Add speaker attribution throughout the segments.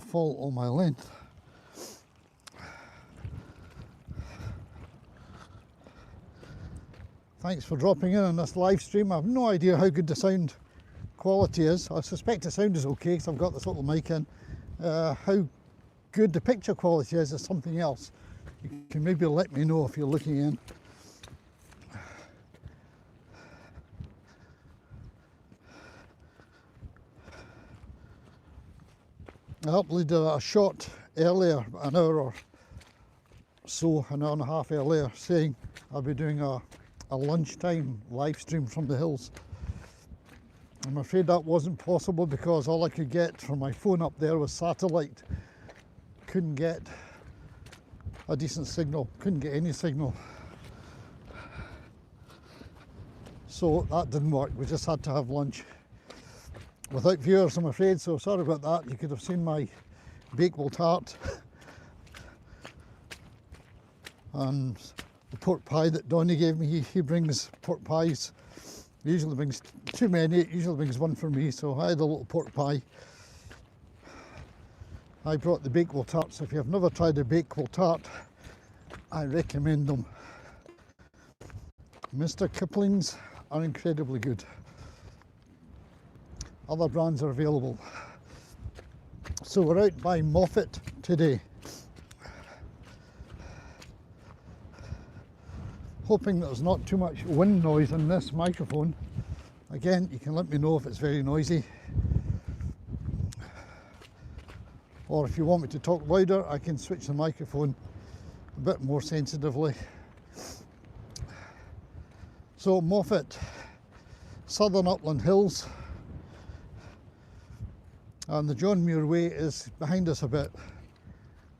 Speaker 1: fall all my length. Thanks for dropping in on this live stream. I have no idea how good the sound quality is. I suspect the sound is okay because I've got this little mic in. How good the picture quality is something else. You can maybe let me know if you're looking in. I uploaded a shot earlier, an hour or so, an hour and a half earlier, saying I'll be doing a lunchtime live stream from the hills. I'm afraid that wasn't possible because all I could get from my phone up there was satellite. Couldn't get a decent signal, couldn't get any signal. So that didn't work, we just had to have lunch. Without viewers, I'm afraid, so sorry about that. You could have seen my Bakewell tart and the pork pie that Donnie gave me. He brings pork pies. He usually brings too many, he usually brings one for me, so I had a little pork pie. I brought the Bakewell tarts. If you've never tried a Bakewell tart, I recommend them. Mr. Kipling's are incredibly good. Other brands are available. So we're out by Moffat today. Hoping there's not too much wind noise in this microphone. Again, you can let me know if it's very noisy. Or if you want me to talk louder, I can switch the microphone a bit more sensitively. So Moffat, Southern Upland Hills. And the JMWay is behind us a bit.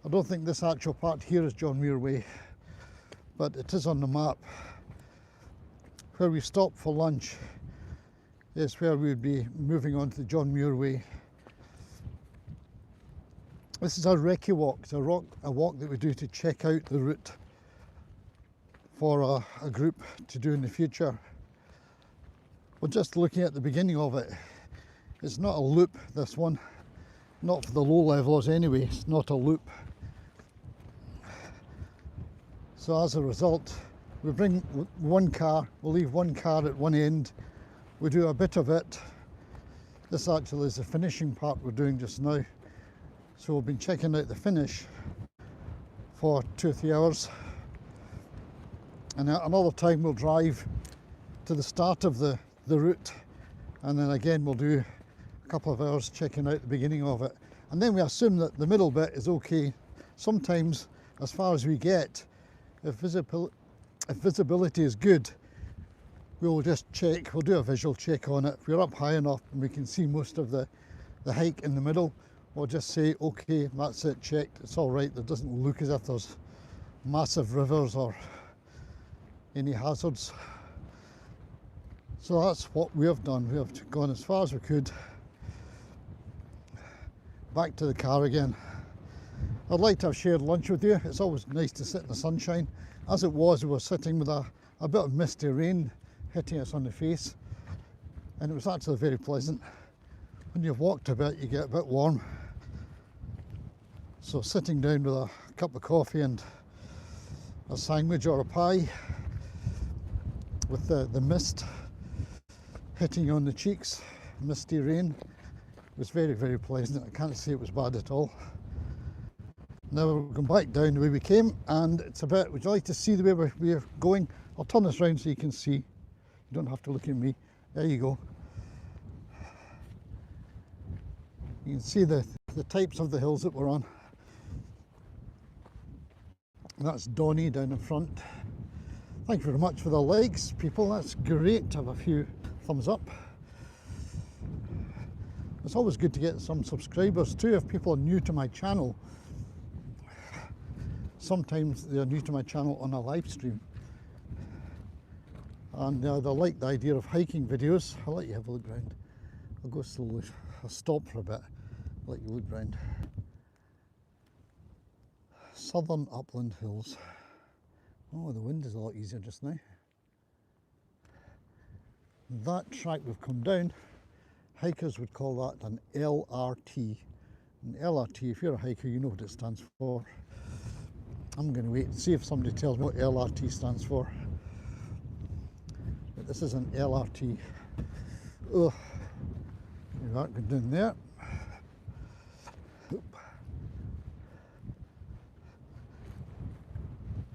Speaker 1: I don't think this actual part here is JMWay, but it is on the map. Where we stopped for lunch is where we would be moving on to the JMWay. This is a recce walk. It's a walk that we do to check out the route for a group to do in the future. We're just looking at the beginning of it. It's not a loop, this one. Not for the low levels anyway, it's not a loop. So as a result, we bring one car, we'll leave one car at one end, we do a bit of it. This actually is the finishing part we're doing just now. So we've been checking out the finish for 2 or 3 hours. And another time we'll drive to the start of the route, and then again we'll do a couple of hours checking out the beginning of it. And then we assume that the middle bit is okay. Sometimes, as far as we get, if visibility is good, we'll just check, we'll do a visual check on it. If we're up high enough and we can see most of the hike in the middle, we'll just say, okay, that's it, checked, it's all right. It doesn't look as if there's massive rivers or any hazards. So that's what we have done. We have gone as far as we could. Back to the car again. I'd like to have shared lunch with you. It's always nice to sit in the sunshine. As it was, we were sitting with a bit of misty rain hitting us on the face, and it was actually very pleasant. When you've walked a bit, you get a bit warm. So sitting down with a cup of coffee and a sandwich or a pie with the mist hitting on the cheeks, misty rain, was very, very pleasant. I can't say it was bad at all. Now we're going back down the way we came, and it's a bit, would you like to see the way we're going? I'll turn this around so you can see. You don't have to look at me. There you go. You can see the types of the hills that we're on. And that's Donnie down in front. Thank you very much for the likes, people. That's great to have a few thumbs up. It's always good to get some subscribers too if people are new to my channel. Sometimes they're new to my channel on a live stream. And they like the idea of hiking videos. I'll let you have a look round. I'll go slowly. I'll stop for a bit. I'll let you look round. Southern Upland Hills. Oh, the wind is a lot easier just now. That track we've come down, hikers would call that an LRT, And LRT, if you're a hiker, you know what it stands for. I'm going to wait and see if somebody tells me what LRT stands for. But this is an LRT. Oh, you aren't going down there. Oop.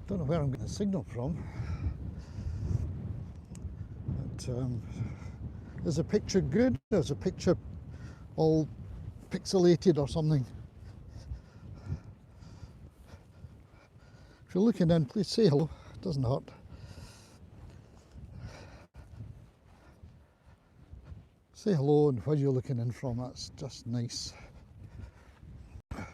Speaker 1: Don't know where I'm getting the signal from. But is the picture good? Is the picture all pixelated or something? If you're looking in, please say hello. It doesn't hurt. Say hello and where you're looking in from. That's just nice. But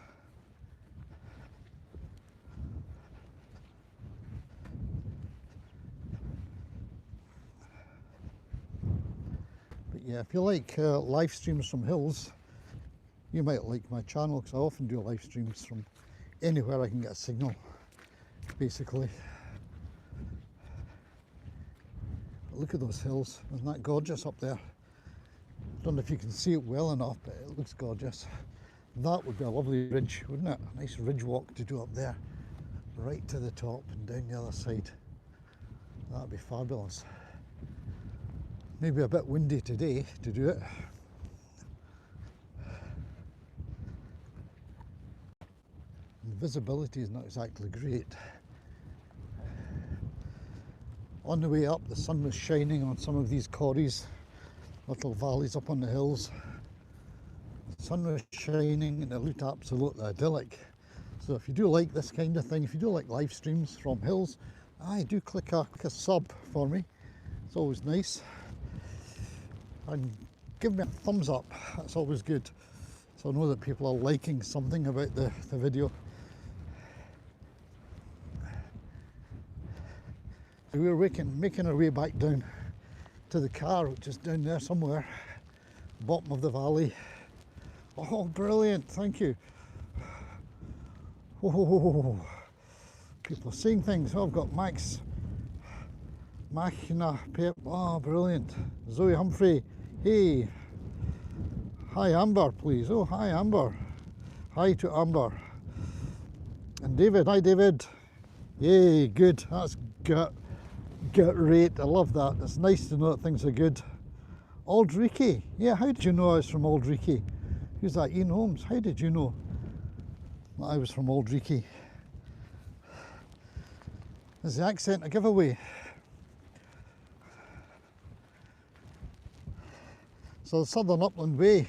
Speaker 1: yeah, if you like live streams from hills, you might like my channel, because I often do live streams from anywhere I can get a signal, basically. But look at those hills. Isn't that gorgeous up there? I don't know if you can see it well enough, but it looks gorgeous. That would be a lovely ridge, wouldn't it? A nice ridge walk to do up there, right to the top and down the other side. That'd be fabulous. Maybe a bit windy today to do it. The visibility is not exactly great. On the way up, the sun was shining on some of these corries, little valleys up on the hills. The sun was shining and it looked absolutely idyllic. So if you do like this kind of thing, if you do like live streams from hills, do click a sub for me. It's always nice. And give me a thumbs up, that's always good. So I know that people are liking something about the video. So we're making our way back down to the car, which is down there somewhere, bottom of the valley. Oh, brilliant, thank you. Oh, people are saying things. Oh, I've got Max Machina Pep. Oh, brilliant. Zoe Humphrey, hey. Hi Amber, please. Oh, hi Amber. Hi to Amber. And David, hi David. Yay, good. That's great. I love that. It's nice to know that things are good. Aldreekie. Yeah, how did you know I was from Aldreekie? Who's that? Ian Holmes. How did you know that I was from Aldreekie? Is the accent a giveaway? So the Southern Upland Way.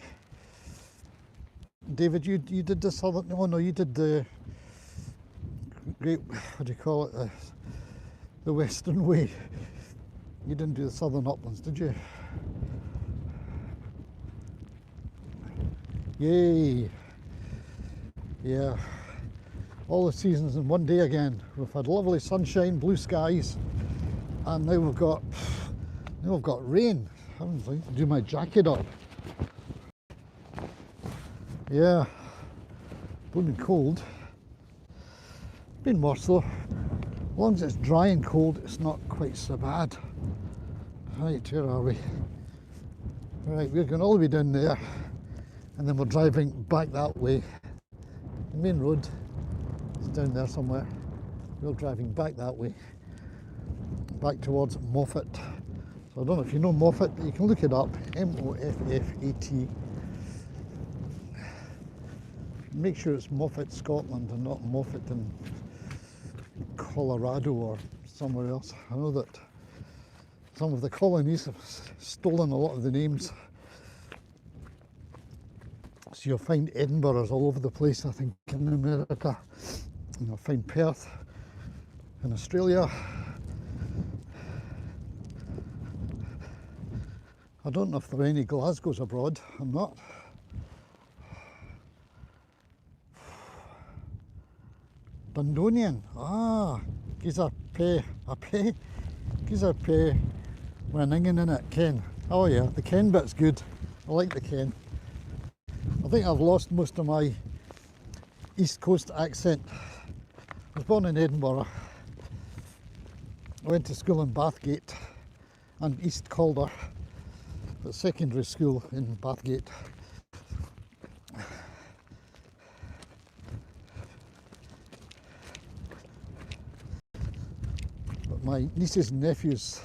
Speaker 1: David, you did the Southern, oh no, you did the great, what do you call it, the Western Way. You didn't do the Southern Uplands, did you? Yay! Yeah, all the seasons in one day again. We've had lovely sunshine, blue skies, and now we've got rain. I haven't to do my jacket up. Yeah, blooming cold. Been worse though. As long as it's dry and cold, it's not quite so bad. Right, where are we? Right, we're going all the way down there, and then we're driving back that way. The main road is down there somewhere. We're driving back that way, back towards Moffat. So I don't know if you know Moffat, but you can look it up. M-O-F-F-A-T. Make sure it's Moffat, Scotland, and not Moffat in Colorado or somewhere else. I know that some of the colonies have stolen a lot of the names. So you'll find Edinburghs all over the place, I think, in America. And you'll find Perth in Australia. I don't know if there are any Glasgows abroad. I'm not. Dundonian. Giza pe. Giza pe. With an ingin in it. Ken. Oh yeah, the Ken bit's good. I like the Ken. I think I've lost most of my East Coast accent. I was born in Edinburgh. I went to school in Bathgate and East Calder, but secondary school in Bathgate. my nieces and nephews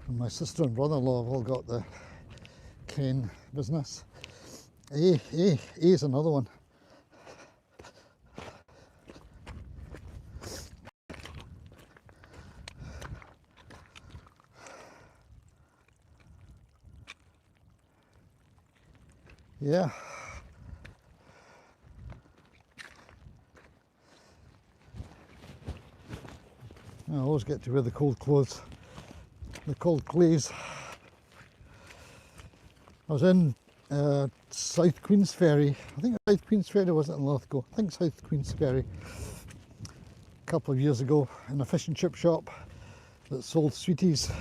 Speaker 1: and my sister and brother-in-law have all got the Ken business. A is another one. Yeah. I always get to wear the cold clothes, the cold clays. I was in South Queensferry. I think South Queensferry wasn't in Lithgow. I think South Queensferry a couple of years ago in a fish and chip shop that sold sweeties.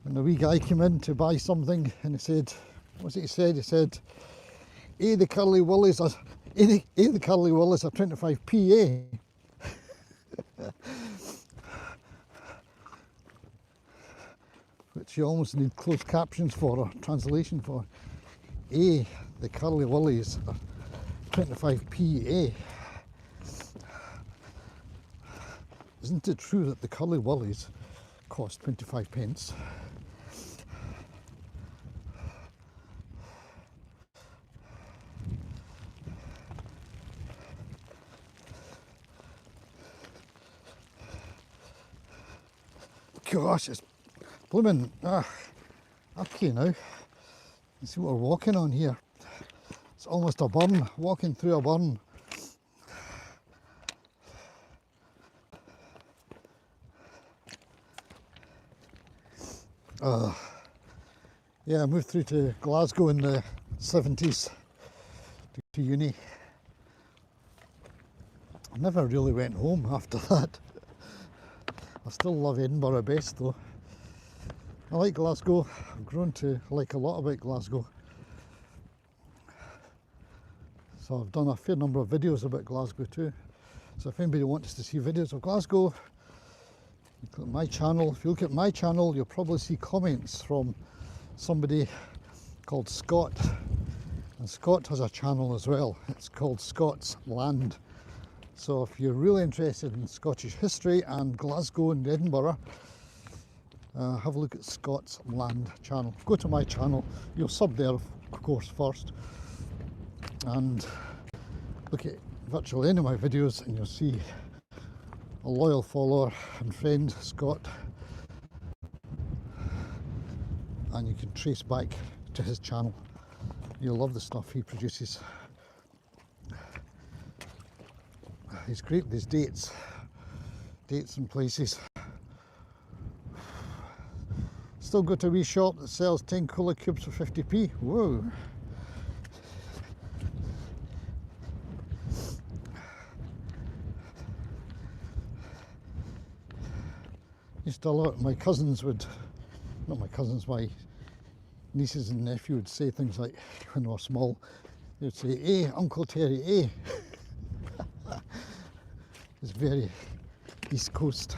Speaker 1: And the wee guy came in to buy something and he said, what's it he said? He said, the curly willies are 25p, which you almost need closed captions for or translation for. The curly willies are 25p. Isn't it true that the curly willies cost 25 pence? Gosh, it's blooming okay now. You see what we're walking on here. It's almost a burn, walking through a burn. Yeah, I moved through to Glasgow in the 70s to uni. I never really went home after that. I still love Edinburgh best though. I like Glasgow. I've grown to like a lot about Glasgow. So I've done a fair number of videos about Glasgow too. So if anybody wants to see videos of Glasgow, you click my channel. If you look at my channel, you'll probably see comments from somebody called Scott. And Scott has a channel as well. It's called Scott's Land. So if you're really interested in Scottish history and Glasgow and Edinburgh, have a look at Scott's Land channel. Go to my channel, you'll sub there of course first, and look at virtually any of my videos and you'll see a loyal follower and friend, Scott, and you can trace back to his channel. You'll love the stuff he produces. He's great with his dates and places. Still go to a wee shop that sells 10 cola cubes for 50p. Whoa. Used to a lot, my cousins would, not my cousins, my nieces and nephew would say things like, when they were small, they'd say, Uncle Terry, It's very East Coast.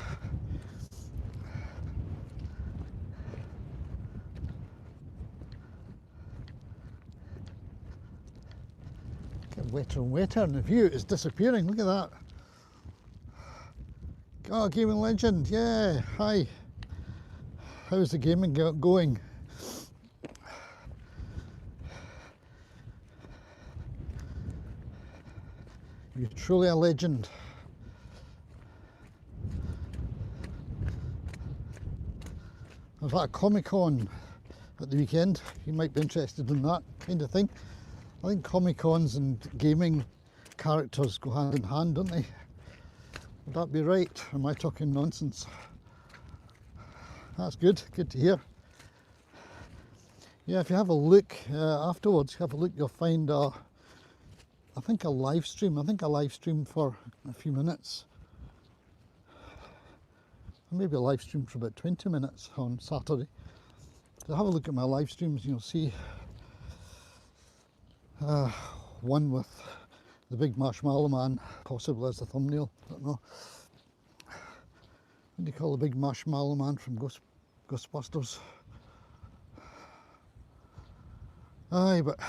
Speaker 1: Getting wetter and wetter and the view is disappearing, look at that. Oh, Gaming Legend, yeah, hi. How's the gaming going? You're truly a legend. I was at a Comic-Con at the weekend. You might be interested in that kind of thing. I think Comic-Cons and gaming characters go hand in hand, don't they? Would that be right? Or am I talking nonsense? That's good to hear. Yeah, if you have a look afterwards, have a look, you'll find I think a live stream for a few minutes. Maybe a live stream for about 20 minutes on Saturday. So have a look at my live streams and you'll see one with the big marshmallow man, possibly as the thumbnail, I don't know. What do you call the big marshmallow man from Ghostbusters? Aye, but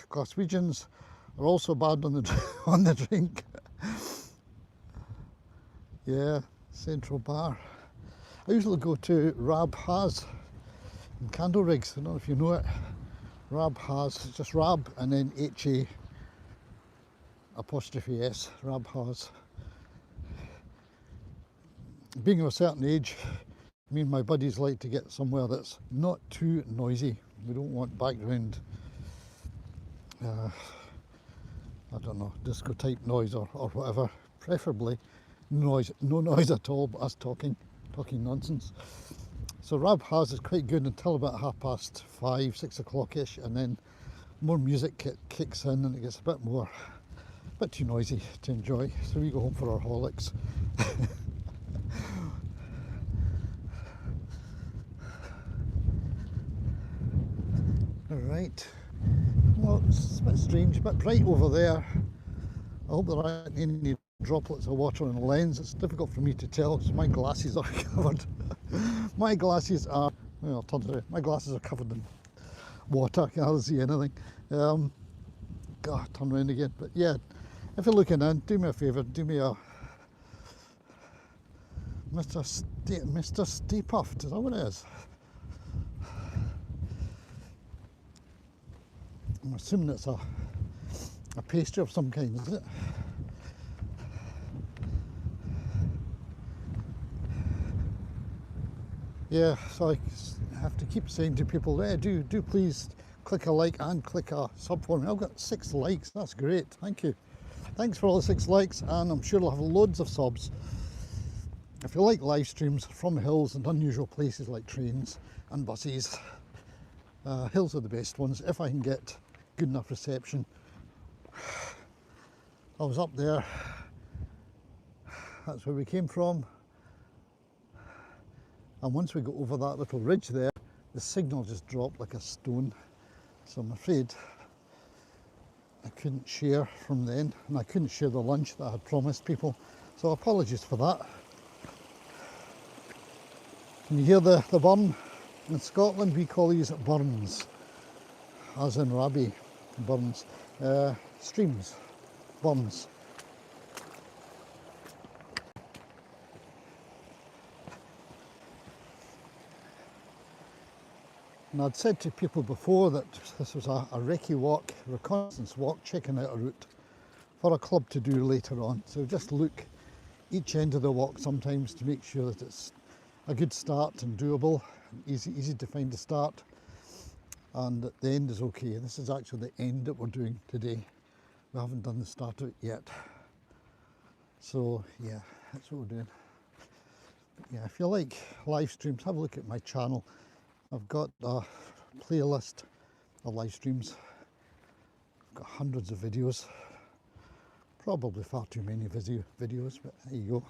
Speaker 1: Glaswegians are also bad on the on the drink. Yeah, Central Bar. I usually go to Rab Has in Candle Rigs. I don't know if you know it. Rab Has, it's just Rab and then H-A apostrophe S, Rab Has. Being of a certain age, me and my buddies like to get somewhere that's not too noisy. We don't want background, I don't know, disco type noise or whatever. Preferably noise, no noise at all, but us talking nonsense. So Rab Has is quite good until about 5:30, 6 o'clock-ish, and then more music kicks in and it gets a bit too noisy to enjoy. So we go home for our Horlicks. Alright, well it's a bit strange, a bit bright over there. I hope there aren't any droplets of water in the lens. It's difficult for me to tell because my glasses are covered. My glasses are, well, I'll turn it around. My glasses are covered in water, I can't hardly see anything. God, turn around again. But yeah, if you're looking in, do me a favour, do me a Mr. Stay Puffed, is that what it is? I'm assuming it's a pastry of some kind, is it? Yeah, so I have to keep saying to people, do please click a like and click a sub for me. I've got 6 likes, that's great, thank you. Thanks for all the 6 likes, and I'm sure I'll have loads of subs. If you like live streams from hills and unusual places like trains and buses, hills are the best ones if I can get good enough reception. I was up there, that's where we came from, and once we got over that little ridge there, the signal just dropped like a stone. So I'm afraid I couldn't share from then, and I couldn't share the lunch that I had promised people, so apologies for that. Can you hear the burn? In Scotland we call these burns, as in Rabbie burns, streams, burns. And I'd said to people before that this was a recce walk, reconnaissance walk, checking out a route for a club to do later on. So just look each end of the walk sometimes to make sure that it's a good start and doable, easy to find the start, and that the end is okay. This is actually the end that we're doing today. We haven't done the start of it yet. So yeah, that's what we're doing. But yeah, if you like live streams, have a look at my channel. I've got a playlist of live streams. I've got hundreds of videos. Probably far too many videos, but there you go.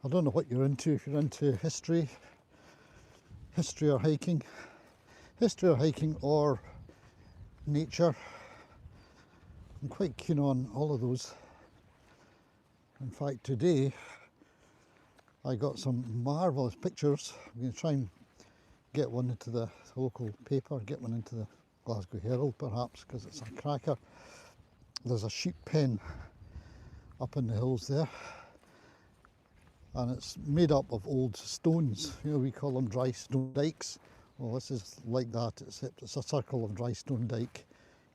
Speaker 1: I don't know what you're into, if you're into history or hiking. History or hiking or nature. I'm quite keen on all of those. In fact, today I got some marvellous pictures. I'm going to try and get one into the local paper, get one into the Glasgow Herald perhaps, because it's a cracker. There's a sheep pen up in the hills there, and it's made up of old stones. You know, we call them dry stone dikes. Well, this is like that, except it's a circle of dry stone dike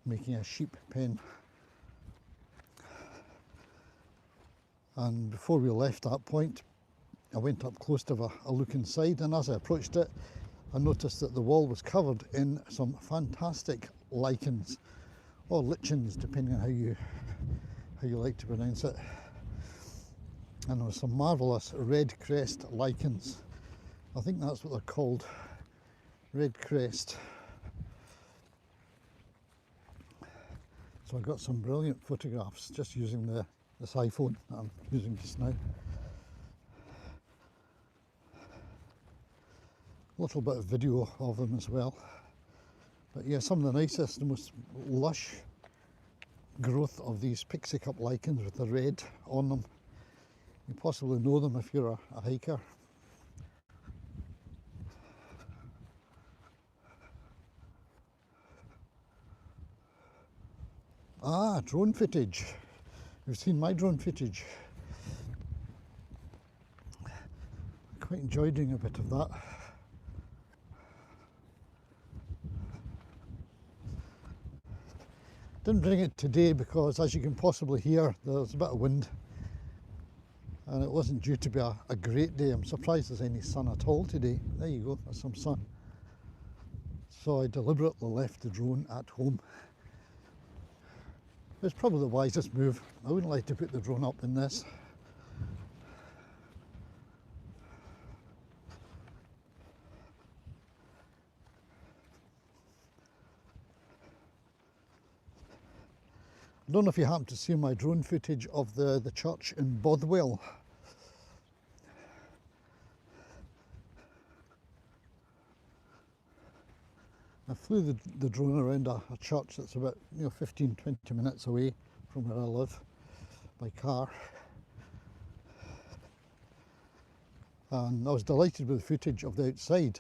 Speaker 1: making a sheep pen. And before we left that point, I went up close to a look inside, and as I approached it, I noticed that the wall was covered in some fantastic lichens, or lichens, depending on how you like to pronounce it. And there was some marvellous red crest lichens. I think that's what they're called, red crest. So I got some brilliant photographs just using this iPhone that I'm using just now. A little bit of video of them as well. But yeah, some of the nicest and most lush growth of these pixie cup lichens with the red on them. You possibly know them if you're a hiker. Ah, drone footage. You've seen my drone footage. I quite enjoy doing a bit of that. Didn't bring it today because, as you can possibly hear, there's a bit of wind and it wasn't due to be a great day. I'm surprised there's any sun at all today. There you go, there's some sun. So I deliberately left the drone at home. It's probably the wisest move. I wouldn't like to put the drone up in this. I don't know if you happen to see my drone footage of the church in Bothwell. I flew the drone around a church that's about 15-20 minutes away from where I live by car, and I was delighted with the footage of the outside,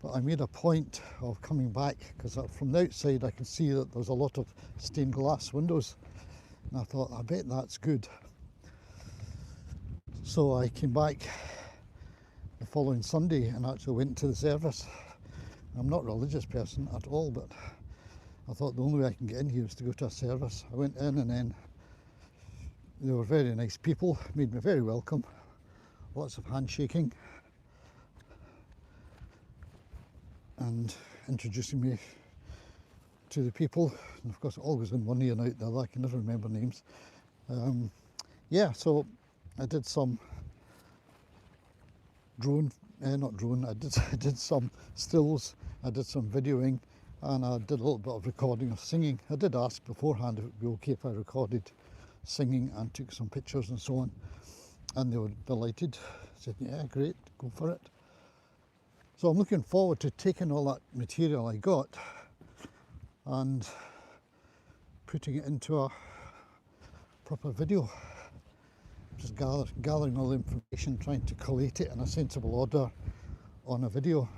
Speaker 1: but I made a point of coming back because from the outside I could see that there's a lot of stained glass windows, and I thought, I bet that's good. So I came back the following Sunday and actually went to the service. I'm not a religious person at all, but I thought the only way I can get in here is to go to a service. I went in, and then they were very nice people, made me very welcome, lots of handshaking and introducing me to the people, and of course always in one ear and out the other. I can never remember names. Yeah, so I did some I did some stills, I did some videoing, and I did a little bit of recording of singing. I did ask beforehand if it would be okay if I recorded singing and took some pictures and so on, and they were delighted. Said, yeah, great, go for it. So I'm looking forward to taking all that material I got and putting it into a proper video. Just gathering all the information, trying to collate it in a sensible order on a video,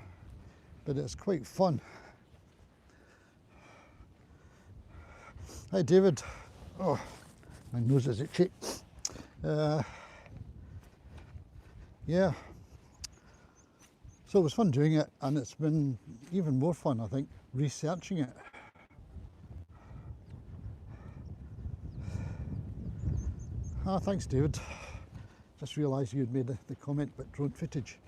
Speaker 1: but it's quite fun. Hi David. Oh, my nose is itchy. Yeah, so it was fun doing it, and it's been even more fun, I think, researching it. Ah, thanks David. Just realised you had made the comment about drone footage.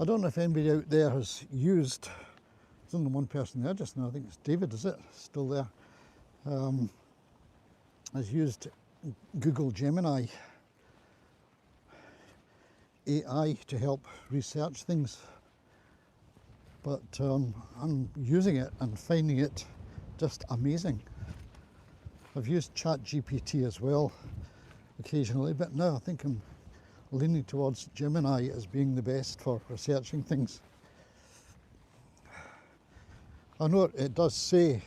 Speaker 1: I don't know if anybody out there has used, there's only one person there just now, I think it's David, is it? Still there. Has used Google Gemini AI to help research things. But I'm using it and finding it just amazing. I've used ChatGPT as well occasionally, but now I think I'm leaning towards Gemini as being the best for researching things. I know it does say,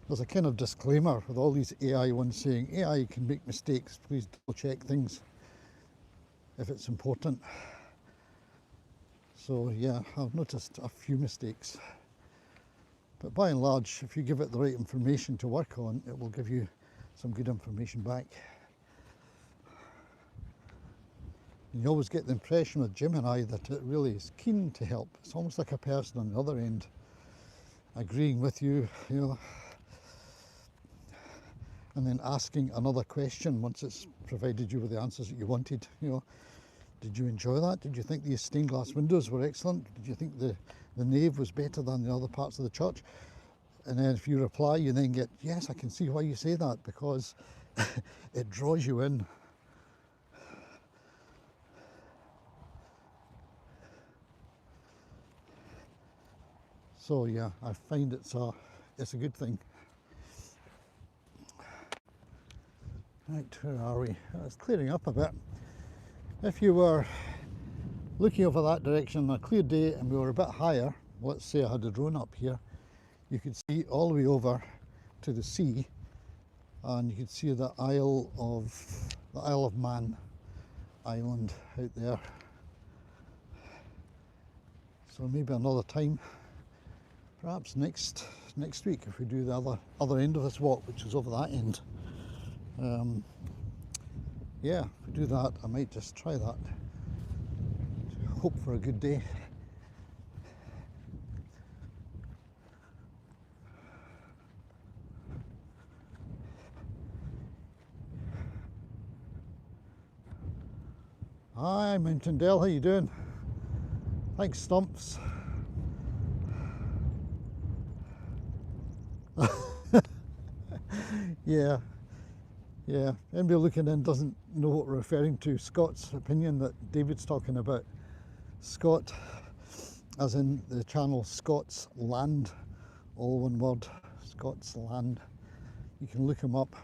Speaker 1: there's a kind of disclaimer with all these AI ones saying AI can make mistakes, please double check things if it's important. So yeah, I've noticed a few mistakes, but by and large, if you give it the right information to work on, it will give you some good information back. You always get the impression with Gemini that it really is keen to help. It's almost like a person on the other end agreeing with you, and then asking another question once it's provided you with the answers that you wanted. Did you enjoy that? Did you think these stained glass windows were excellent? Did you think the nave was better than the other parts of the church? And then if you reply, you then get, yes, I can see why you say that, because it draws you in. So yeah, I find it's a good thing. Right, where are we? It's clearing up a bit. If you were looking over that direction on a clear day and we were a bit higher, let's say I had a drone up here, you could see all the way over to the sea, and you could see the Isle of Man island out there. So maybe another time, perhaps next week, if we do the other end of this walk, which is over that end. Yeah, if we do that, I might just try that. Hope for a good day. Hi, Mountain Dell, how you doing? Thanks, Stumps. Yeah. Anybody looking in doesn't know what we're referring to. Scott's opinion that David's talking about. Scott, as in the channel Scott's Land, all one word, Scott's Land. You can look him up,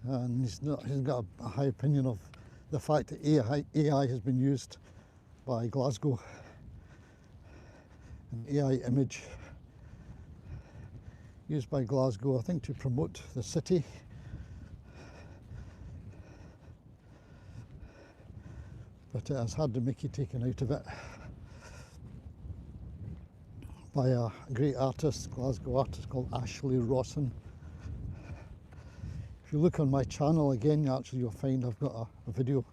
Speaker 1: and he's got a high opinion of the fact that AI has been used by Glasgow, an AI image used by Glasgow, I think, to promote the city. But it has had the mickey taken out of it by a great artist, Glasgow artist called Ashley Rawson. If you look on my channel again, you'll find I've got a video,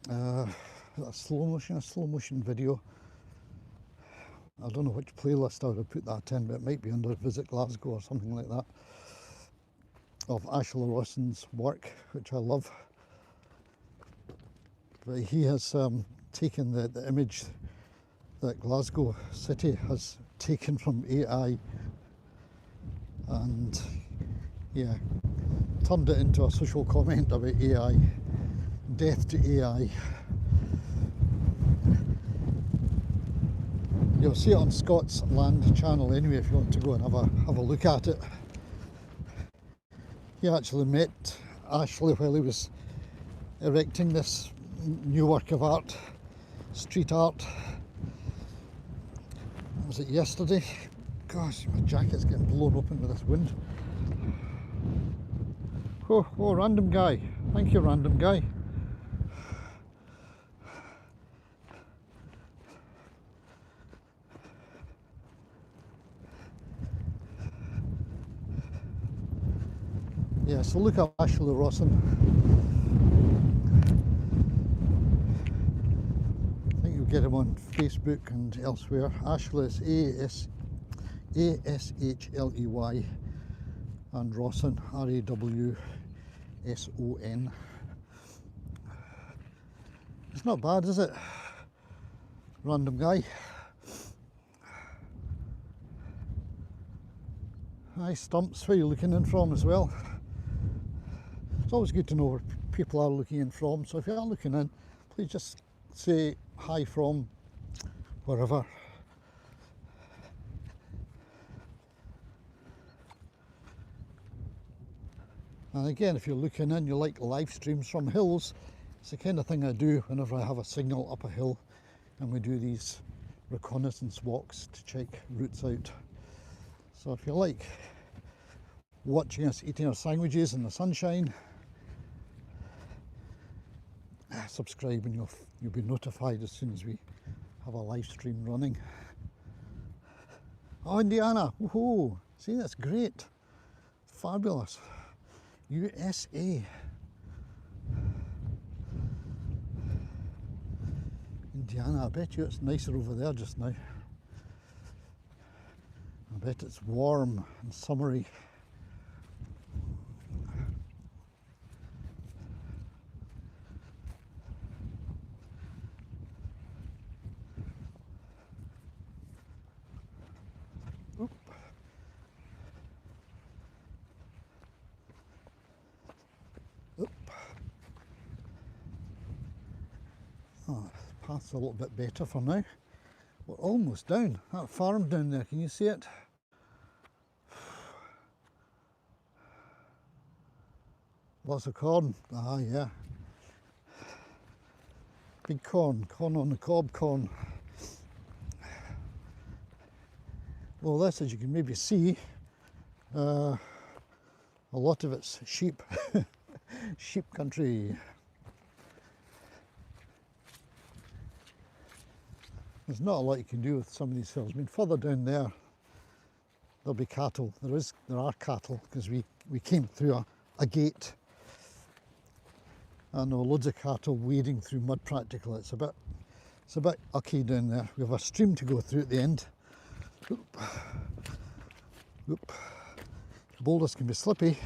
Speaker 1: a slow motion video. I don't know which playlist I would have put that in, but it might be under Visit Glasgow or something like that, of Ashley Rawson's work, which I love. But he has taken the image that Glasgow City has taken from AI and, yeah, turned it into a social comment about AI, death to AI. You'll see it on Scott's Land channel anyway if you want to go and have a look at it. He actually met Ashley while he was erecting this new work of art, street art. Was it yesterday? Gosh, my jacket's getting blown open with this wind. Oh, random guy. Thank you, random guy. Yeah, so look up Ashley Rawson. I think you'll get him on Facebook and elsewhere. Ashley is A-S-H-L-E-Y and Rawson, R-A-W-S-O-N. It's not bad, is it? Random guy. Hi, Stumps, where are you looking in from as well? It's always good to know where people are looking in from, so if you are looking in, please just say hi from wherever. And again, if you're looking in, you like live streams from hills, it's the kind of thing I do whenever I have a signal up a hill and we do these reconnaissance walks to check routes out. So if you like watching us eating our sandwiches in the sunshine, subscribe and you'll be notified as soon as we have a live stream running. Oh, Indiana, woohoo! See, that's great, fabulous. USA. Indiana, I bet you it's nicer over there just now. I bet it's warm and summery. Oop. Oop. Oh, the path's a little bit better for now. We're almost down. That farm down there, can you see it? Lots of corn. Ah, yeah. Big corn on the cob corn. Well, this, as you can maybe see, a lot of it's sheep, sheep country. There's not a lot you can do with some of these hills. I mean, further down there, there'll be cattle. There are cattle because we came through a gate. I know loads of cattle wading through mud practically. It's a bit ucky down there. We have a stream to go through at the end. Oop. Oop. Boulders can be slippy.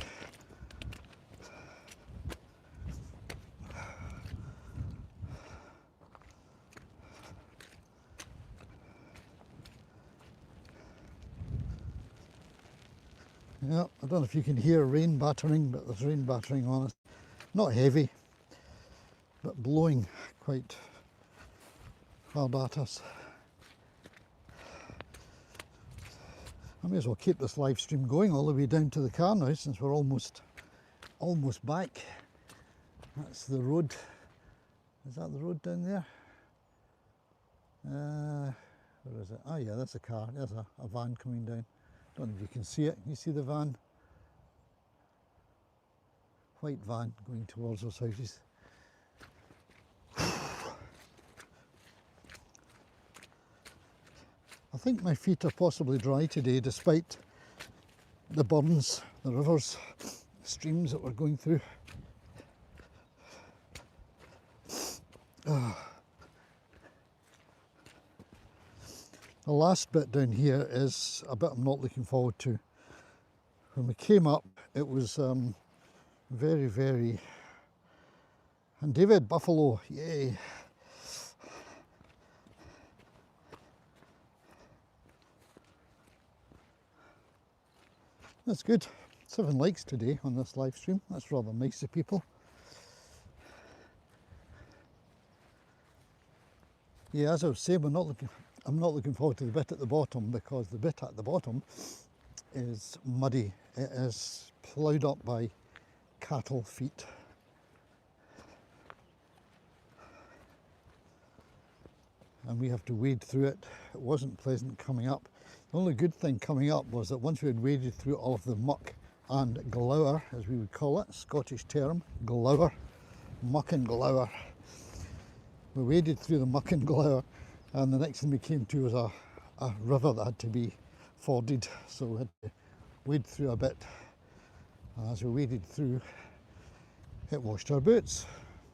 Speaker 1: Yeah, I don't know if you can hear rain battering, but there's rain battering on us. Not heavy, but blowing quite hard at us. I may as well keep this live stream going all the way down to the car now, since we're almost back. That's the road. Is that the road down there? Where is it? Oh yeah, that's a car. There's a van coming down. Don't know if you can see it. You see the van? White van going towards those houses. I think my feet are possibly dry today, despite the burns, the rivers, the streams that we're going through. The last bit down here is a bit I'm not looking forward to. When we came up, it was very, very... And David, buffalo, yay! That's good. 7 likes today on this live stream. That's rather nice of people. Yeah, as I was saying, I'm not looking forward to the bit at the bottom, because the bit at the bottom is muddy. It is ploughed up by cattle feet. And we have to wade through it. It wasn't pleasant coming up. The only good thing coming up was that once we had waded through all of the muck and glower, as we would call it, Scottish term, glower, muck and glower. We waded through the muck and glower, and the next thing we came to was a river that had to be forded, so we had to wade through a bit. And as we waded through, it washed our boots.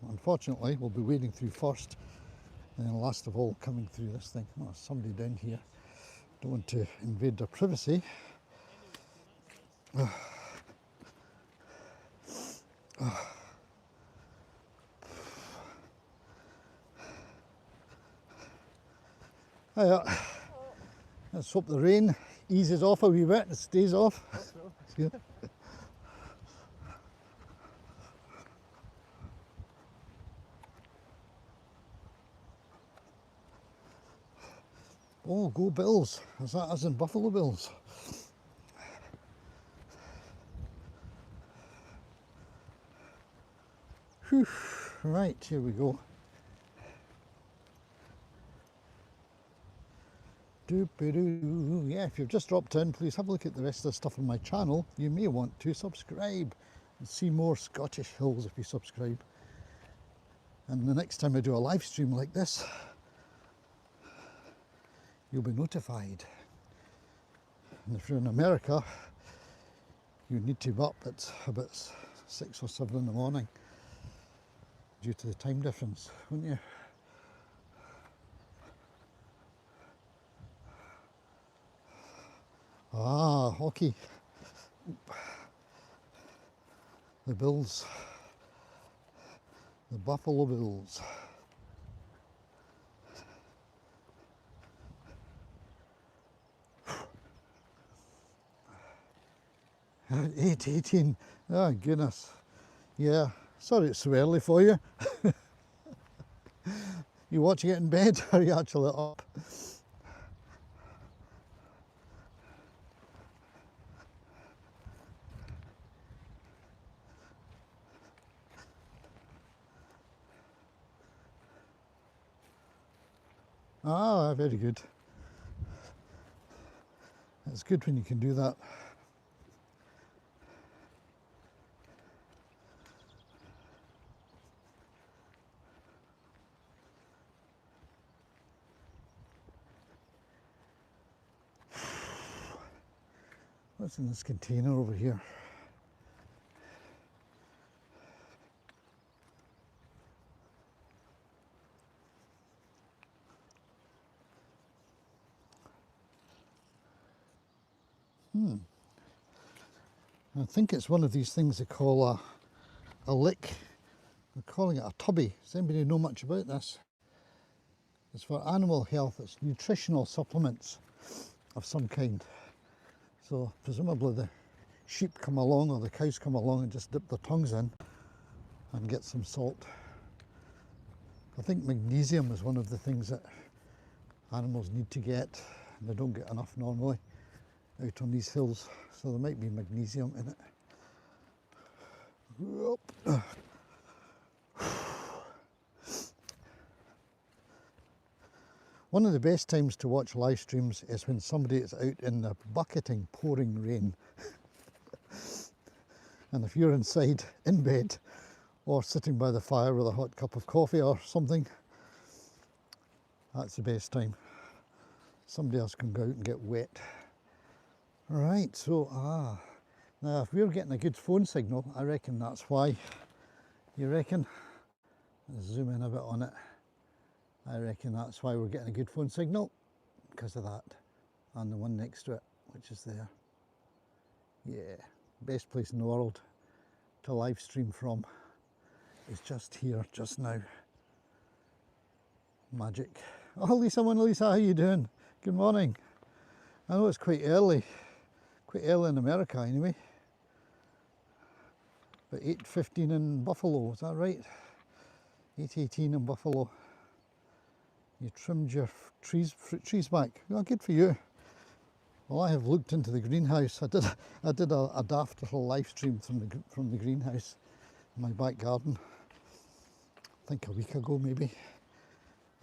Speaker 1: Unfortunately, we'll be wading through first, and then last of all coming through this thing. Oh, there's somebody down here. Don't want to invade their privacy. Let's hope the rain eases off a wee bit and stays off. Yeah. Oh, go Bills. Is that as in Buffalo Bills? Whew. Right, here we go. Doop-a-doo. Yeah, if you've just dropped in, please have a look at the rest of the stuff on my channel. You may want to subscribe and see more Scottish hills if you subscribe. And the next time I do a live stream like this, you'll be notified. And if you're in America, you need to be up at about 6 or 7 in the morning due to the time difference, wouldn't you? Ah, hockey. The Bills. The Buffalo Bills. At 8:18. Oh goodness. Yeah. Sorry it's so early for you. You watching it in bed or are you actually up? Ah, very good. It's good when you can do that. What's in this container over here? I think it's one of these things they call a lick. They're calling it a tubby. Does anybody know much about this? It's for animal health. It's nutritional supplements of some kind. So presumably the sheep come along or the cows come along and just dip their tongues in and get some salt. I think magnesium is one of the things that animals need to get, and they don't get enough normally out on these hills, so there might be magnesium in it. One of the best times to watch live streams is when somebody is out in the bucketing, pouring rain. And if you're inside in bed or sitting by the fire with a hot cup of coffee or something, that's the best time. Somebody else can go out and get wet. Right, so, now if we're getting a good phone signal, I reckon that's why. You reckon? Let's zoom in a bit on it. I reckon that's why we're getting a good phone signal, because of that, and the one next to it, which is there. Yeah, best place in the world to live stream from is just here, just now. Magic. Oh, Lisa, how you doing? Good morning. I know it's quite early in America anyway. But 8:15 in Buffalo, is that right? 8:18 in Buffalo. You trimmed your fruit trees back. Well, good for you. Well, I have looked into the greenhouse. I did a daft little live stream from the greenhouse in my back garden. I think a week ago maybe.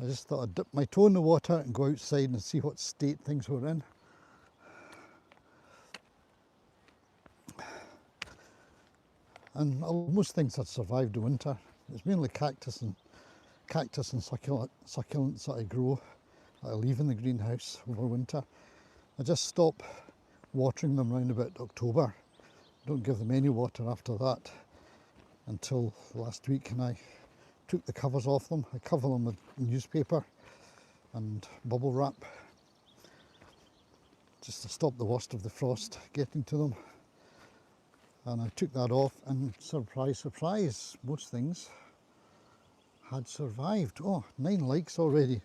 Speaker 1: I just thought I'd dip my toe in the water and go outside and see what state things were in. And most things had survived the winter. It's mainly cactus and succulents that I grow, that I leave in the greenhouse over winter. I just stop watering them round about October. Don't give them any water after that until last week, and I took the covers off them. I cover them with newspaper and bubble wrap just to stop the worst of the frost getting to them. And I took that off, and surprise, surprise, most things had survived. Oh, 9 likes already.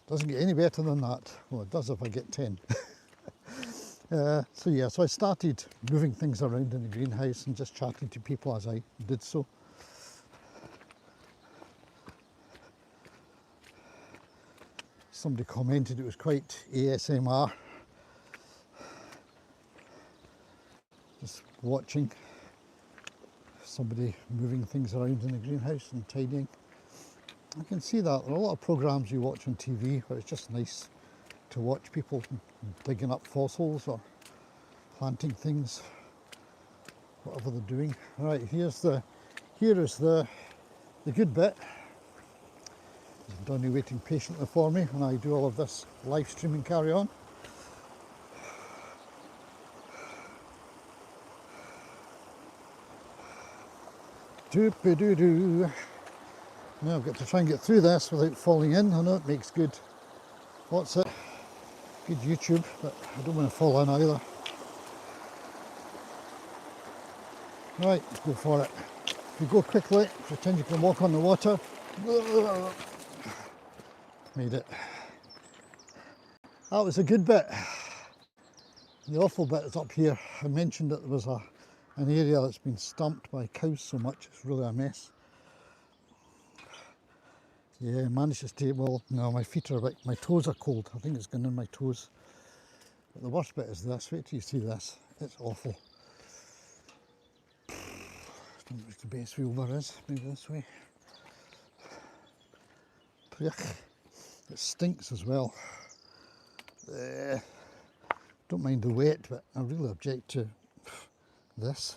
Speaker 1: Doesn't get any better than that. Well, it does if I get 10. So I started moving things around in the greenhouse and just chatting to people as I did so. Somebody commented it was quite ASMR. Just watching somebody moving things around in the greenhouse and tidying. I can see that. There are a lot of programs you watch on TV where it's just nice to watch people digging up fossils or planting things, whatever they're doing. Right, here is the good bit. There's Donny waiting patiently for me when I do all of this live streaming carry on. Doop-a-doo-doo. Now I've got to try and get through this without falling in. I know it makes good, what's it? Good YouTube, but I don't want to fall in either. Right, let's go for it. If you go quickly, pretend you can walk on the water. Made it. That was a good bit. The awful bit is up here. I mentioned that there was an area that's been stumped by cows so much, it's really a mess. Yeah, I managed to stay, well, no, my feet are a bit, my toes are cold. I think it's gone in my toes. But the worst bit is this, wait till you see this. It's awful. I don't know what the best wheel bar is, maybe this way. Yuck. It stinks as well. Don't mind the wet, but I really object to this.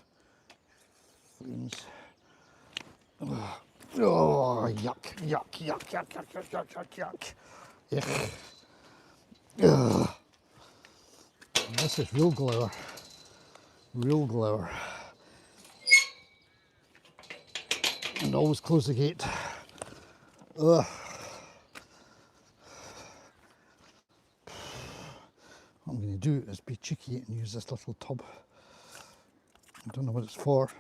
Speaker 1: Flames. Oh, yuck, yuck, yuck, yuck, yuck, yuck, yuck, yuck, yuck. Ugh. This is real glower. Real glower. And always close the gate. Ugh. What I'm going to do is be cheeky and use this little tub. I don't know what it's for.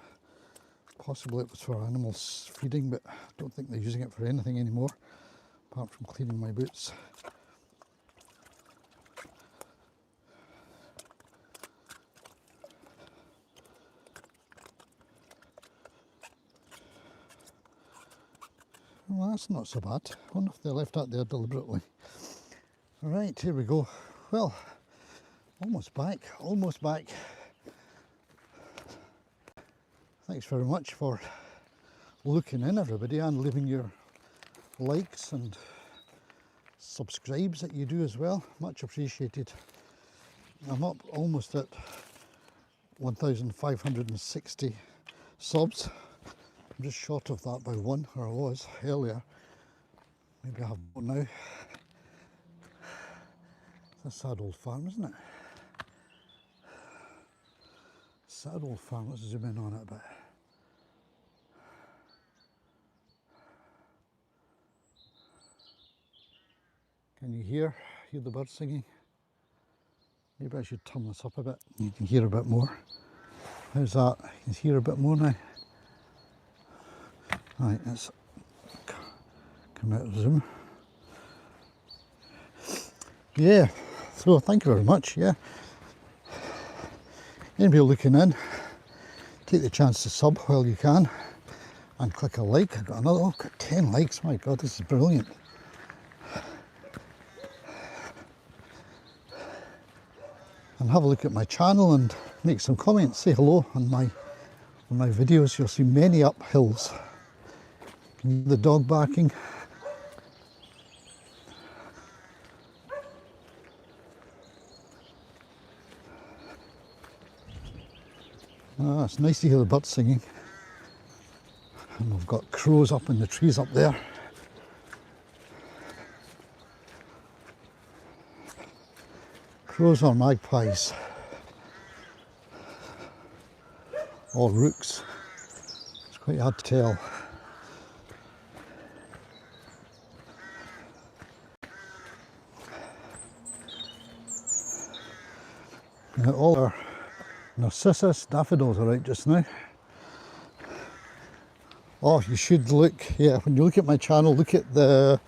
Speaker 1: Possibly it was for animals feeding, but I don't think they're using it for anything anymore, apart from cleaning my boots. Well, that's not so bad. I wonder if they left that there deliberately. Right, here we go. Well, almost back, almost back. Thanks very much for looking in, everybody, and leaving your likes and subscribes that you do as well. Much appreciated. I'm up almost at 1,560 subs. I'm just short of that by one, or I was earlier. Maybe I have more now. It's a sad old farm, isn't it? Sad old farm. Let's zoom in on it a bit. Can you hear the birds singing? Maybe I should turn this up a bit. You can hear a bit more. How's that? You can hear a bit more now. Right, let's come out of zoom. Yeah, so thank you very much. Yeah. Anybody looking in, take the chance to sub while you can and click a like. I've got another, oh, I've got 10 likes. My God, this is brilliant. And have a look at my channel and make some comments. Say hello on my videos. You'll see many uphills. Can you hear the dog barking? Ah, it's nice to hear the birds singing. And we've got crows up in the trees up there. Crows or magpies. Or rooks. It's quite hard to tell. Now all our narcissus daffodils are out just now. Oh, you should look, yeah, when you look at my channel, look at the,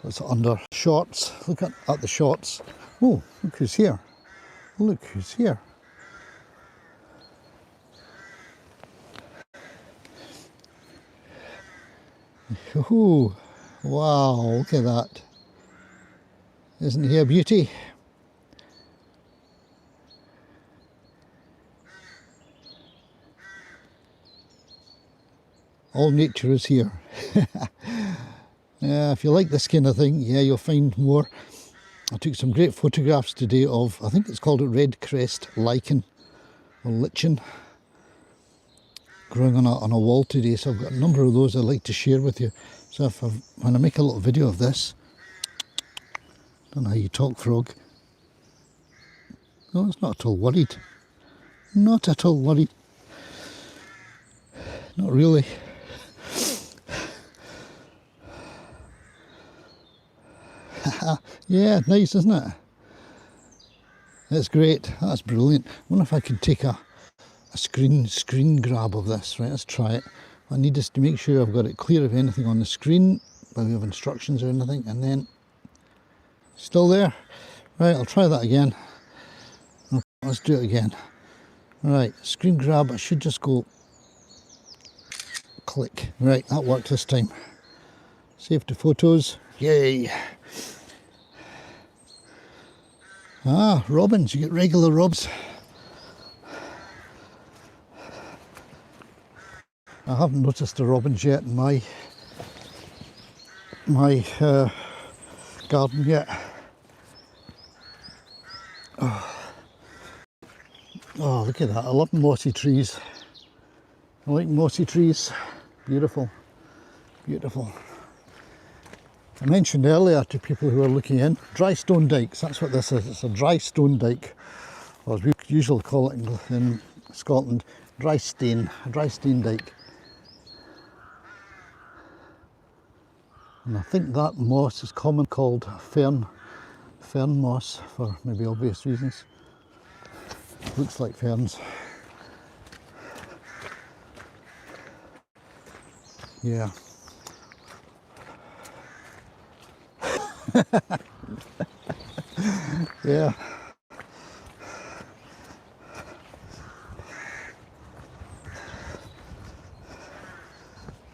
Speaker 1: what's it under, shorts, look at the shorts. Oh, look who's here. Look who's here. Ooh, wow, look at that. Isn't he a beauty? All nature is here. Yeah, if you like this kind of thing, yeah, you'll find more. I took some great photographs today of, I think it's called a red crest lichen, or lichen, growing on a wall today. So I've got a number of those I'd like to share with you. So when I make a little video of this, don't know how you talk, frog. No, it's not at all worried. Not at all worried. Not really. Yeah, nice, isn't it? That's great. That's brilliant. I wonder if I could take a screen grab of this. Right, let's try it. I need just to make sure I've got it clear of anything on the screen, by way of instructions or anything, and then still there. Right, I'll try that again. Okay, let's do it again. Right, screen grab. I should just go click. Right, that worked this time. Save to photos. Yay! Ah, robins. You get regular robs. I haven't noticed the robins yet in my garden yet. Oh, look at that. I love mossy trees. I like mossy trees. Beautiful. Beautiful. I mentioned earlier to people who are looking in, dry stone dikes, that's what this is. It's a dry stone dike or as we usually call it in Scotland, dry stain dike. And I think that moss is common called fern moss for maybe obvious reasons. Looks like ferns. Yeah. Yeah.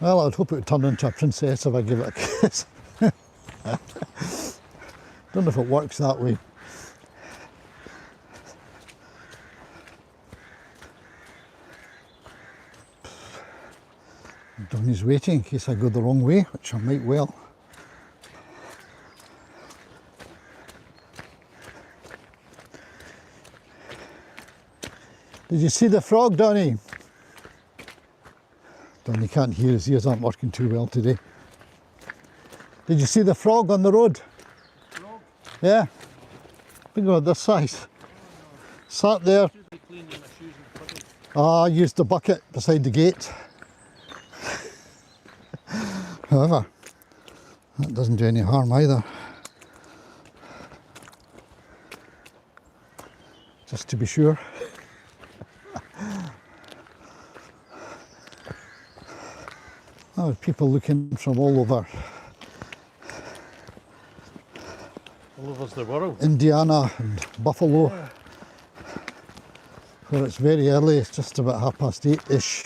Speaker 1: Well, I'd hope it would turn into a princess if I give it a kiss. Don't know if it works that way. Donnie's waiting in case I go the wrong way, which I might well. Did you see the frog, Donnie? Donnie can't hear, his ears aren't working too well today. Did you see the frog on the road? Frog? Yeah. Big one this size. Sat there. I used the bucket beside the gate. However, that doesn't do any harm either. Just to be sure. Oh, people looking from all over.
Speaker 2: All over the world.
Speaker 1: Indiana and Buffalo. Yeah. Where it's very early, it's just about 8:30-ish.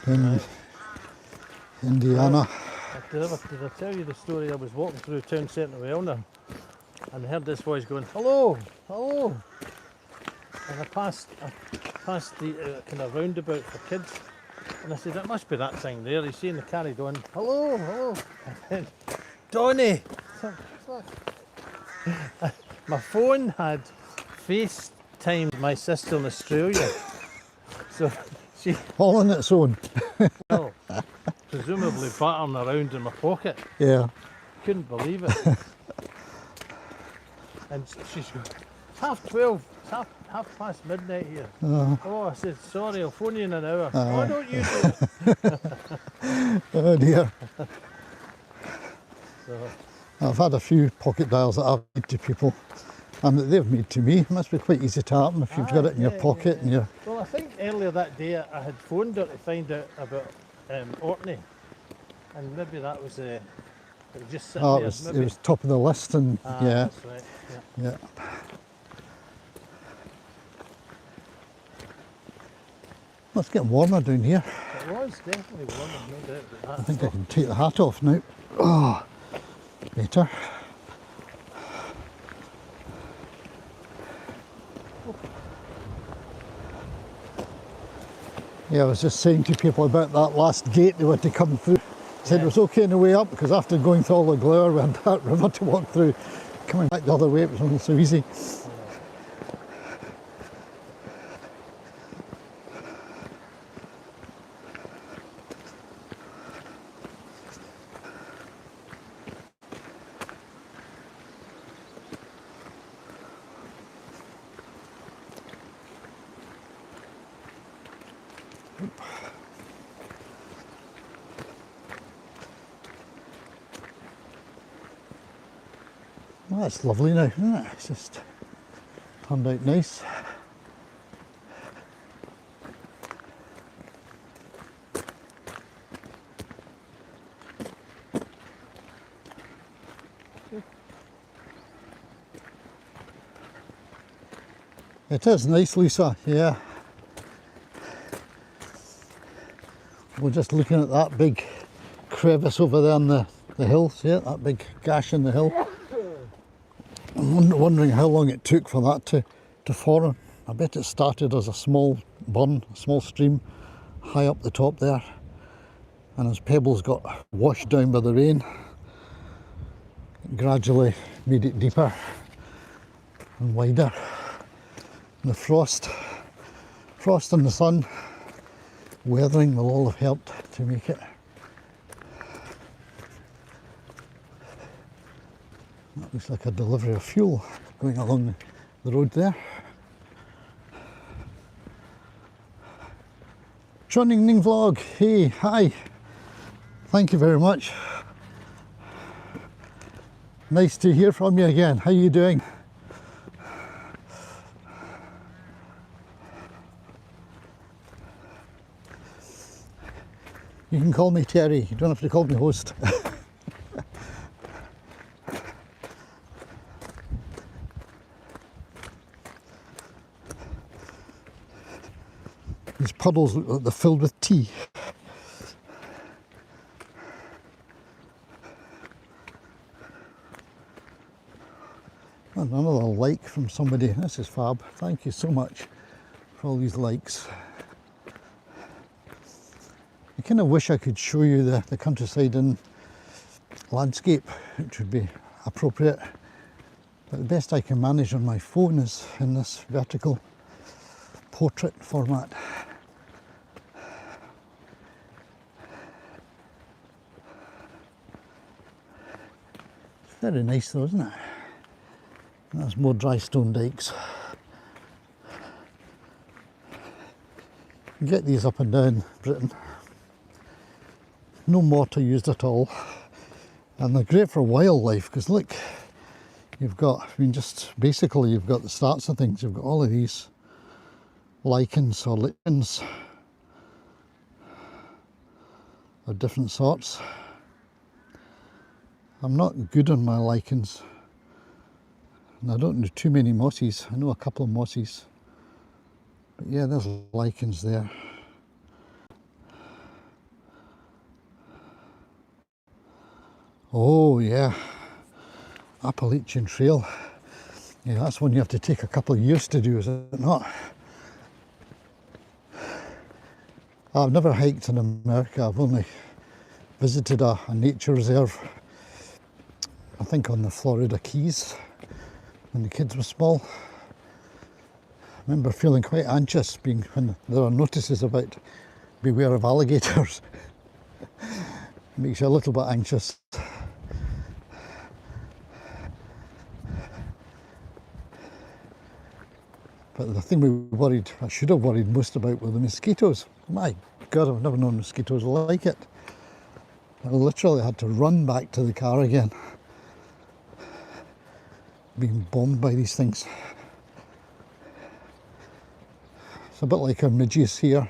Speaker 1: In Indiana.
Speaker 2: Did I tell you the story? I was walking through town centre of Elner and I heard this voice going, hello, hello. And I passed the kind of roundabout for kids. And I said, it must be that thing there. He's seeing the carried on, hello, hello. And then, Donnie! My phone had FaceTimed my sister in Australia. So she...
Speaker 1: all on its own.
Speaker 2: Well, presumably battering around in my pocket.
Speaker 1: Yeah.
Speaker 2: Couldn't believe it. And she's going, it's 12:30, it's half past midnight here. Oh, I said, sorry, I'll phone you in an hour. Oh, don't you do it?
Speaker 1: Oh dear.
Speaker 2: So,
Speaker 1: I've had a few pocket dials that I've made to people, and that they've made to me. It must be quite easy to happen if you've got it in your pocket. And you're...
Speaker 2: Well, I think earlier that day I had phoned her to find out about Orkney, and maybe that was it was just sitting there.
Speaker 1: It was top of the list, and yeah.
Speaker 2: That's right. Yeah.
Speaker 1: Well, it's getting warmer down here.
Speaker 2: It was definitely warmer, no doubt about that.
Speaker 1: I think I can take the hat off now. Oh, better. Yeah, I was just saying to people about that last gate they had to come through. Said it was okay on the way up because after going through all the glare we had that river to walk through. Coming back the other way it was not so easy. Well, that's lovely now, isn't it? It's just turned out nice. It is nice, Lisa, yeah. We're just looking at that big crevice over there on the hills, yeah, that big gash in the hill. I'm wondering how long it took for that to form. I bet it started as a small burn, a small stream high up the top there, and as pebbles got washed down by the rain, it gradually made it deeper and wider. And the frost and the sun weathering will all have helped to make it. That looks like a delivery of fuel going along the road there. Joining Ning Vlog, hey, hi, thank you very much. Nice to hear from you again, how are you doing? You can call me Terry, you don't have to call me host. These puddles look like they're filled with tea. And another like from somebody, this is fab, thank you so much for all these likes. I kind of wish I could show you the countryside in landscape, which would be appropriate, but the best I can manage on my phone is in this vertical portrait format. It's very nice though, isn't it? There's more dry stone dikes. You get these up and down Britain. No mortar used at all, and they're great for wildlife because look, you've got, I mean, just basically you've got the starts of things. You've got all of these lichens or lichens of different sorts. I'm not good on my lichens, and I don't know too many mosses. I know a couple of mosses, but yeah, there's lichens there. Oh yeah, Appalachian Trail. Yeah, that's one you have to take a couple of years to do, is it not? I've never hiked in America. I've only visited a nature reserve, I think on the Florida Keys, when the kids were small. I remember feeling quite anxious when there are notices about beware of alligators. Makes you a little bit anxious. But the thing I should have worried most about were the mosquitoes. My God, I've never known mosquitoes like it. I literally had to run back to the car again, being bombed by these things. It's a bit like our midges here,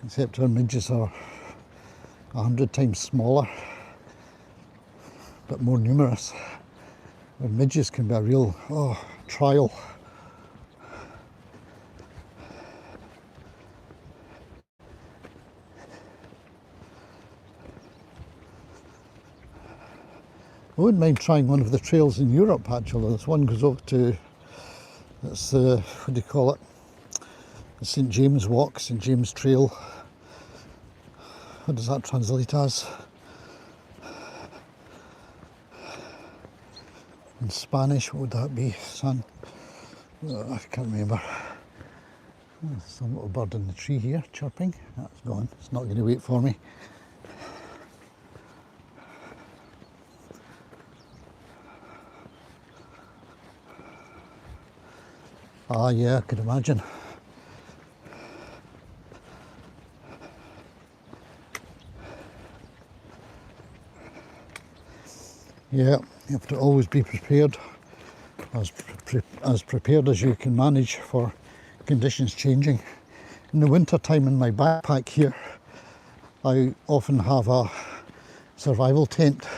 Speaker 1: except our midges are 100 times smaller, but more numerous. Our midges can be a real trial. I wouldn't mind trying one of the trails in Europe actually. This one goes over to, it's what do you call it? The St James Walk, St James Trail. What does that translate as? In Spanish, what would that be? I can't remember. There's some little bird in the tree here chirping. That's gone. It's not going to wait for me. Ah, yeah, I could imagine. Yeah, you have to always be prepared, as prepared as you can manage for conditions changing. In the winter time in my backpack here, I often have a survival tent.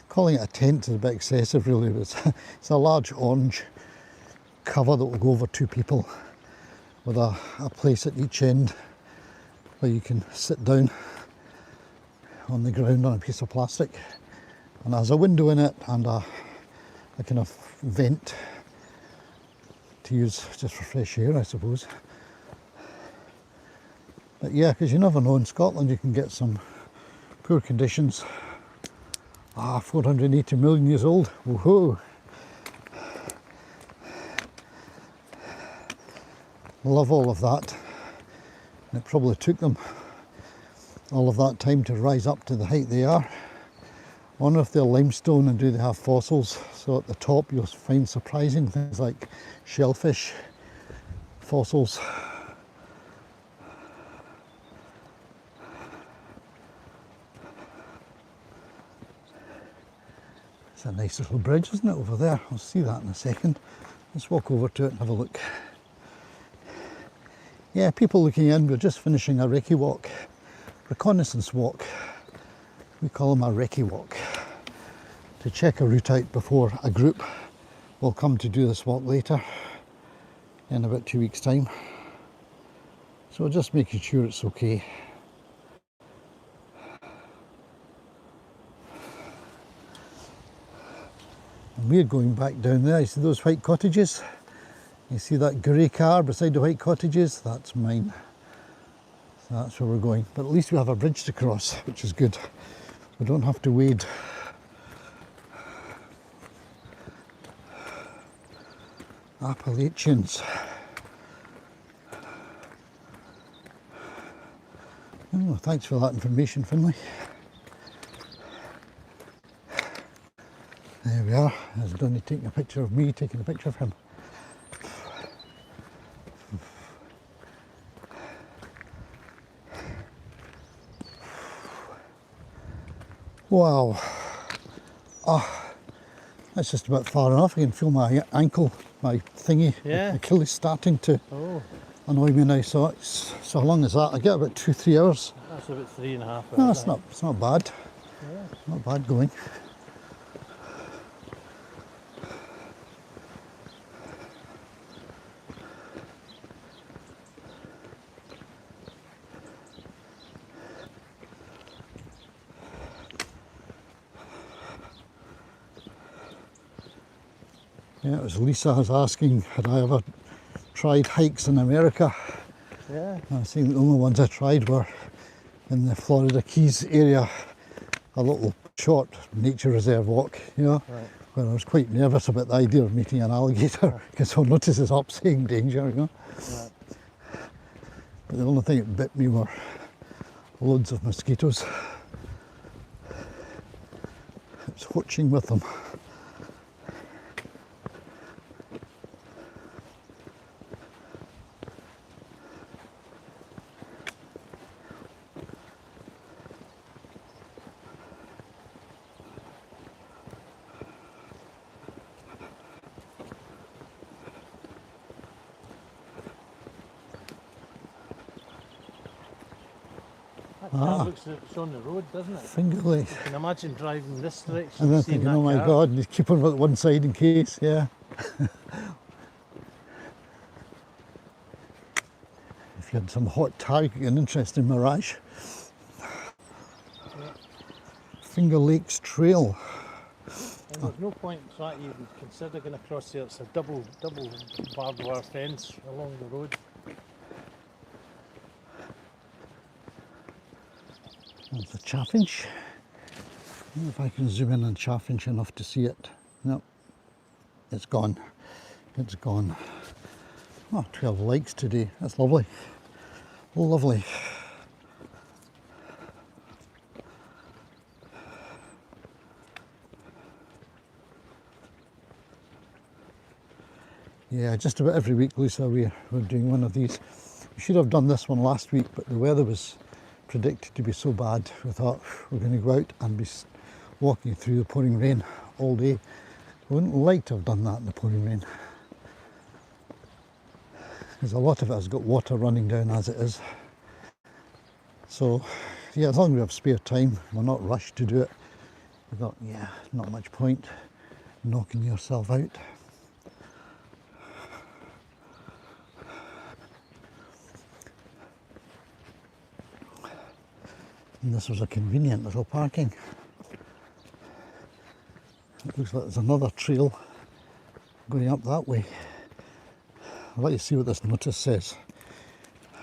Speaker 1: Calling it a tent is a bit excessive really, but it's a large orange cover that will go over two people with a place at each end where you can sit down on the ground on a piece of plastic, and there's a window in it and a kind of vent to use just for fresh air, I suppose. But yeah, because you never know, in Scotland you can get some poor conditions. 480 million years old. Woohoo! Love all of that. And it probably took them all of that time to rise up to the height they are. wonder if they're limestone and do they have fossils. So at the top you'll find surprising things like shellfish fossils. It's a nice little bridge, isn't it, over there? I'll see that in a second. Let's walk over to it and have a look. Yeah, people looking in, we're just finishing a recce walk, reconnaissance walk. We call them a recce walk, to check a route out before a group will come to do this walk later in about 2 weeks' time. So we're just making sure it's okay. And we're going back down there. You see those white cottages? You see that grey car beside the white cottages? That's mine. So that's where we're going. But at least we have a bridge to cross, which is good. We don't have to wade. Appalachians. Oh, thanks for that information, Finlay. There we are. There's Donny taking a picture of me, taking a picture of him. Wow. Ah, that's just about far enough. I can feel my ankle, my thingy,
Speaker 2: Yeah.
Speaker 1: Achilles starting to
Speaker 2: Oh,
Speaker 1: annoy me now. So how long is that? I get about 2-3 hours.
Speaker 2: that's about 3.5 hours.
Speaker 1: No,
Speaker 2: I
Speaker 1: it's
Speaker 2: think.
Speaker 1: not bad.
Speaker 2: Yeah.
Speaker 1: Not bad going. Yeah, it was Lisa was asking, had I ever tried hikes in America?
Speaker 2: Yeah.
Speaker 1: I was saying the only ones I tried were in the Florida Keys area, a little short nature reserve walk, you know,
Speaker 2: Right.
Speaker 1: where I was quite nervous about the idea of meeting an alligator because I'll notice it's up saying danger, you know.
Speaker 2: Right.
Speaker 1: But the only thing that bit me were loads of mosquitoes. I was watching with them.
Speaker 2: That car looks like it's on the road, doesn't it?
Speaker 1: Finger lakes.
Speaker 2: You can imagine driving this direction.
Speaker 1: And then
Speaker 2: seeing
Speaker 1: thinking,
Speaker 2: that
Speaker 1: oh my
Speaker 2: car.
Speaker 1: God, and you keep on with one side in case, yeah. If you had some hot tar, you could get an interesting mirage.
Speaker 2: Yeah.
Speaker 1: Finger Lakes Trail.
Speaker 2: And there's no point trying to even consider going across there. It's a double barbed wire fence along the road.
Speaker 1: There's the chaffinch. I wonder if I can zoom in on chaffinch enough to see it. No, it's gone. It's gone. Oh, 12 likes today. That's lovely. Lovely. Yeah, just about every week, Lisa, we're doing one of these. We should have done this one last week, but the weather was predicted to be so bad. We thought we're going to go out and be walking through the pouring rain all day. We wouldn't like to have done that in the pouring rain, because a lot of it has got water running down as it is. So, yeah, as long as we have spare time, we're not rushed to do it. We thought, yeah, not much point knocking yourself out. And this was a convenient little parking. It looks like there's another trail going up that way. I'll let you see what this notice says.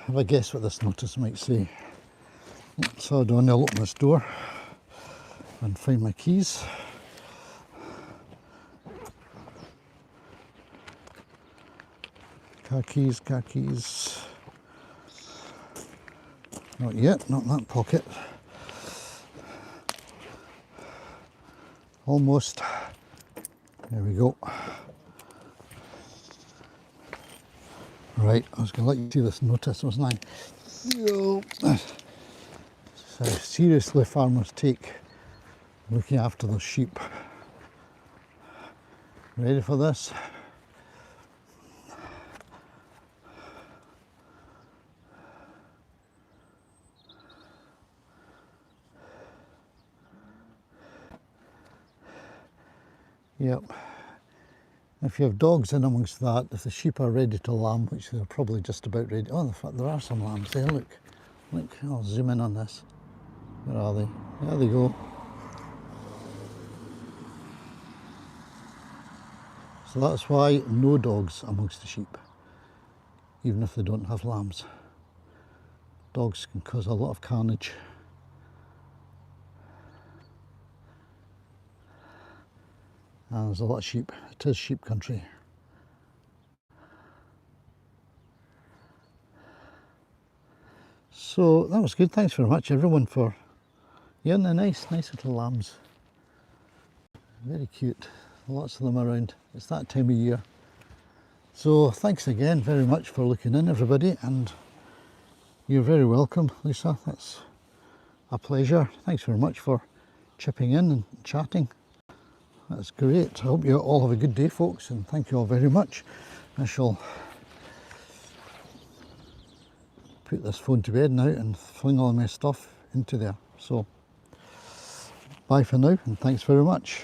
Speaker 1: Have a guess what this notice might say. So I'll open this door and find my keys. Car keys, car keys. Not yet, not in that pocket. Almost. There we go. Right, I was going to let you see this notice, wasn't I? Yo. So seriously farmers take looking after their sheep. Ready for this? Yep. If you have dogs in amongst that, if the sheep are ready to lamb, which they're probably just about ready. Oh, in fact, there are some lambs there. Look, I'll zoom in on this. Where are they? There they go. So that's why no dogs amongst the sheep, even if they don't have lambs. Dogs can cause a lot of carnage. And there's a lot of sheep. It is sheep country. So that was good. Thanks very much everyone for, yeah, they're nice little lambs. Very cute. Lots of them around. It's that time of year. So thanks again very much for looking in, everybody, and you're very welcome, Lisa. That's a pleasure. Thanks very much for chipping in and chatting. That's great. I hope you all have a good day, folks, and thank you all very much. I shall put this phone to bed now and fling all my stuff into there. So bye for now, and thanks very much.